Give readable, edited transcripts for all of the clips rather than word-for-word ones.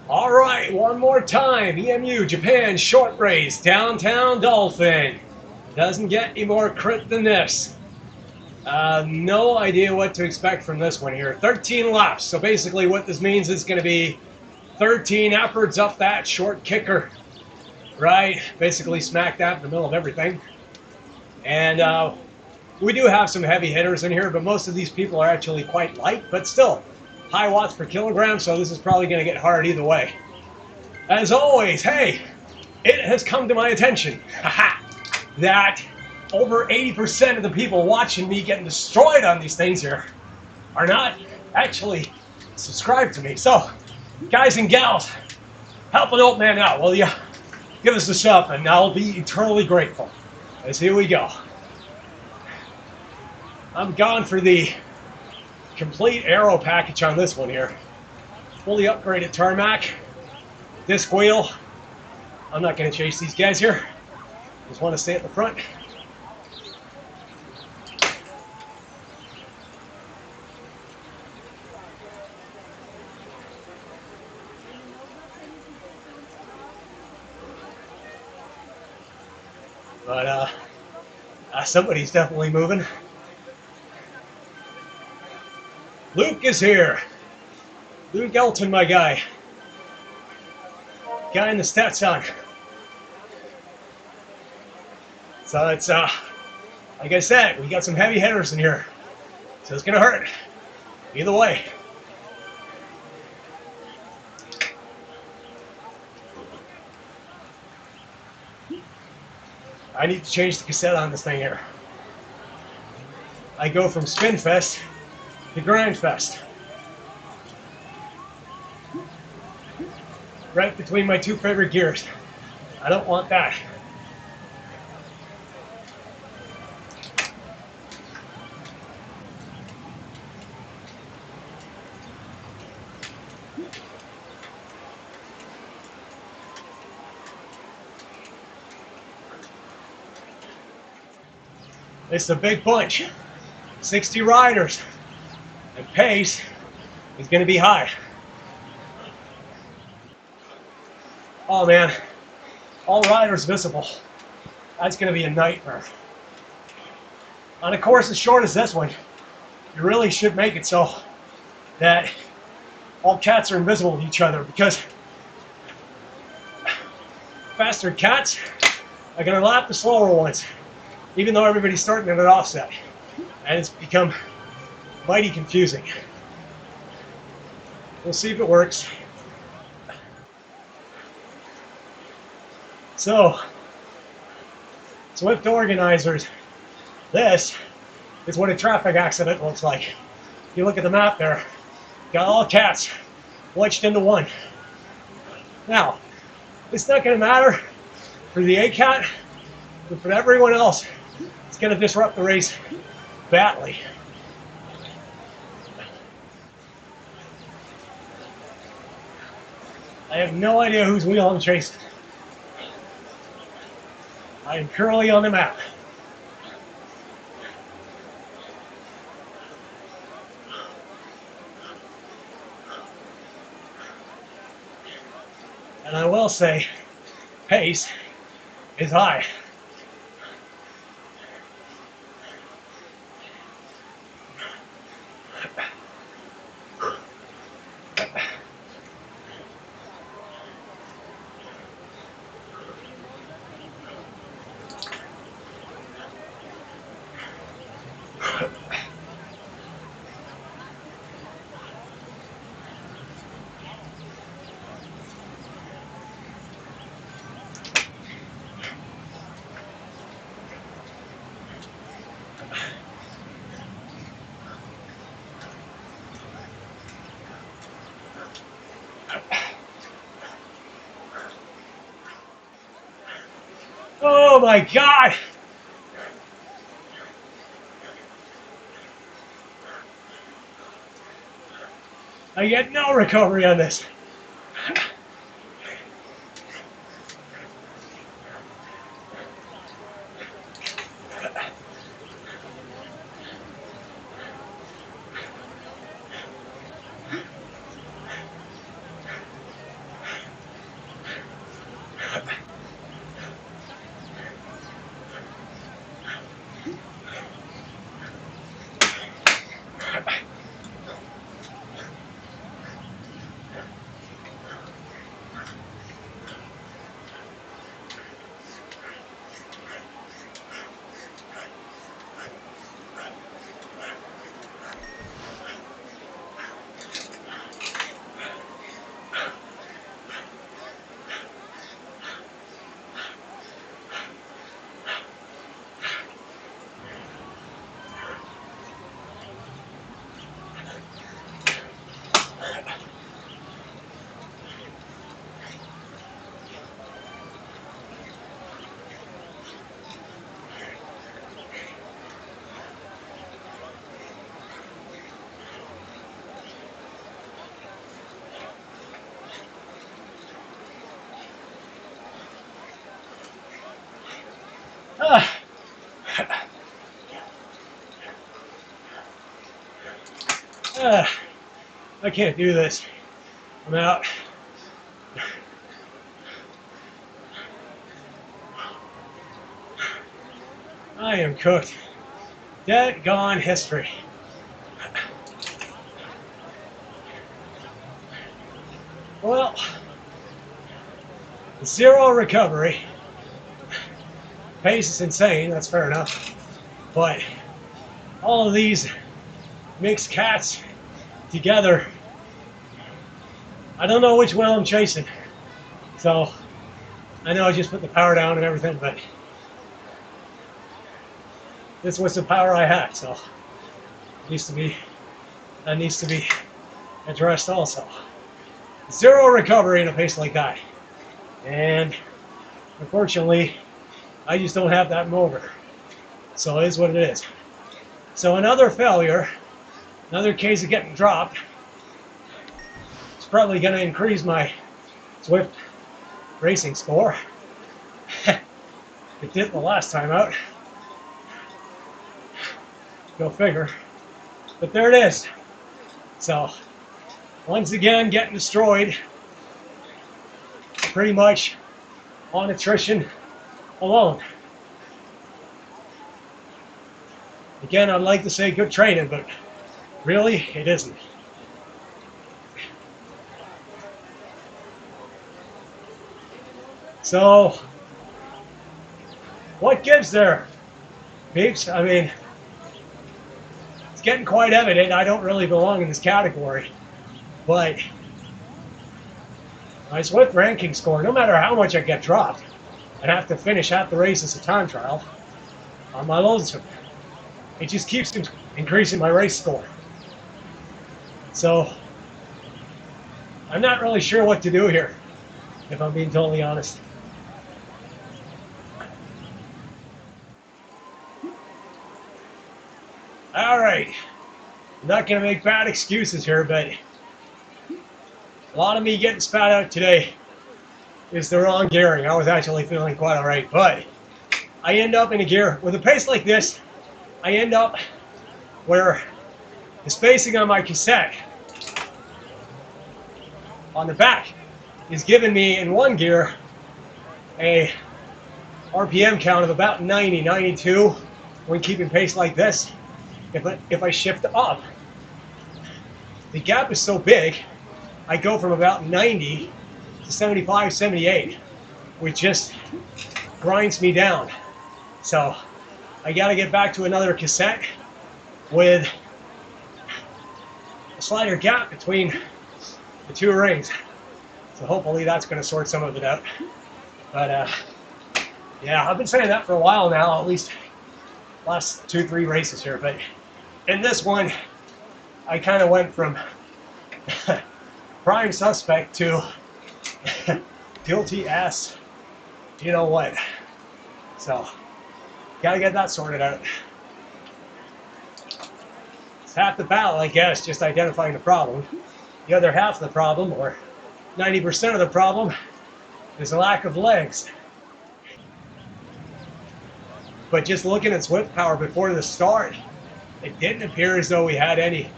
All right, one more time. EMU, Japan, short race, downtown Dolphin. Doesn't get any more crit than this. No idea what to expect from this one here. 13 laps. So basically what this means is going to be 13 efforts up that short kicker. Right? Basically smack dab in the middle of everything. And we do have some heavy hitters in here, but most of these people are actually quite light, but still high watts per kilogram, so this is probably going to get hard either way. As always, hey, it has come to my attention that over 80% of the people watching me getting destroyed on these things here are not actually subscribed to me. So, guys and gals, help an old man out, will you? Give us a shove, and I'll be eternally grateful. As here we go. I'm gone for the complete aero package on this one here. Fully upgraded tarmac, disc wheel. I'm not going to chase these guys here. Just want to stay at the front. But somebody's definitely moving. Luke is here. Luke Elton, my guy. Guy in the Stetson. So it's, like I said, we got some heavy hitters in here. So it's going to hurt. Either way. I need to change the cassette on this thing here. I go from Spin Fest to Grind Fest. Right between my two favorite gears. I don't want that. It's a big bunch. 60 riders. And pace is going to be high. Oh man, all riders visible. That's going to be a nightmare. On a course as short as this one, you really should make it so that all cats are invisible to each other, because faster cats are going to lap the slower ones, even though everybody's starting at an offset. And it's become mighty confusing. We'll see if it works. So, Zwift organizers, this is what a traffic accident looks like. If you look at the map there, got all cats wedged into one. Now, it's not going to matter for the A cat, but for everyone else, it's going to disrupt the race badly. I have no idea whose wheel I'm chasing. I am currently on the map. And I will say, pace is high. Oh my God! I get no recovery on this. I can't do this. I'm out. I am cooked. Dead gone history. Well, zero recovery. Pace is insane, that's fair enough. But all of these mixed cats together, I don't know which one I'm chasing. So I know I just put the power down and everything, but this was the power I had, so that needs to be addressed also. Zero recovery in a pace like that. And unfortunately, I just don't have that motor. So it is what it is. So another failure, another case of getting dropped. It's probably going to increase my Zwift racing score. It did the last time out. Go figure. But there it is. So once again, getting destroyed. Pretty much on attrition alone. Again, I'd like to say good training, but really, it isn't. So, what gives there, peeps? I mean, it's getting quite evident I don't really belong in this category, but my Zwift ranking score, no matter how much I get dropped, and have to finish half the race as a time trial on my lonesome. It just keeps increasing my race score. So I'm not really sure what to do here, if I'm being totally honest. All right, I'm not going to make bad excuses here, but a lot of me getting spat out today is the wrong gearing. I was actually feeling quite all right, but I end up in a gear with a pace like this. I end up where the spacing on my cassette on the back is giving me in one gear a RPM count of about 90, 92 when keeping pace like this. If I shift up, the gap is so big, I go from about 90 to 75, 78, which just grinds me down. So I got to get back to another cassette with a slighter gap between the two rings. So hopefully that's going to sort some of it out. But yeah, I've been saying that for a while now, at least last 2-3 races here. But in this one, I kind of went from prime suspect to guilty ass, you know what. So gotta get that sorted out. It's half the battle, I guess, just identifying the problem. The other half of the problem, or 90% of the problem, is a lack of legs. But just looking at Zwift power before the start, it didn't appear as though we had any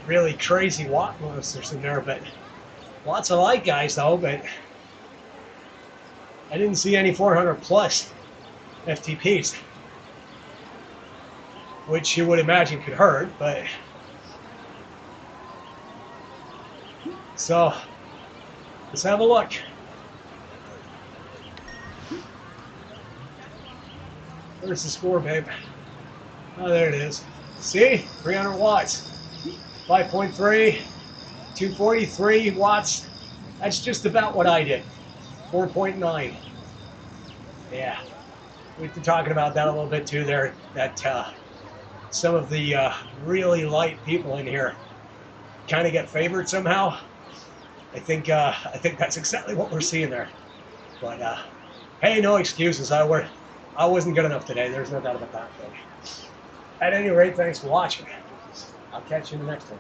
really crazy watt monsters in there, but lots of light guys though, but I didn't see any 400 plus FTPs, which you would imagine could hurt, but so let's have a look. Where's the score, babe? Oh, there it is. See? 300 watts. 5.3, 243 watts. That's just about what I did. 4.9. Yeah. We've been talking about that a little bit too there, that some of the really light people in here kind of get favored somehow. I think that's exactly what we're seeing there. But hey, no excuses. I wasn't good enough today. There's no doubt about that. At any rate, thanks for watching. I'll catch you in the next one.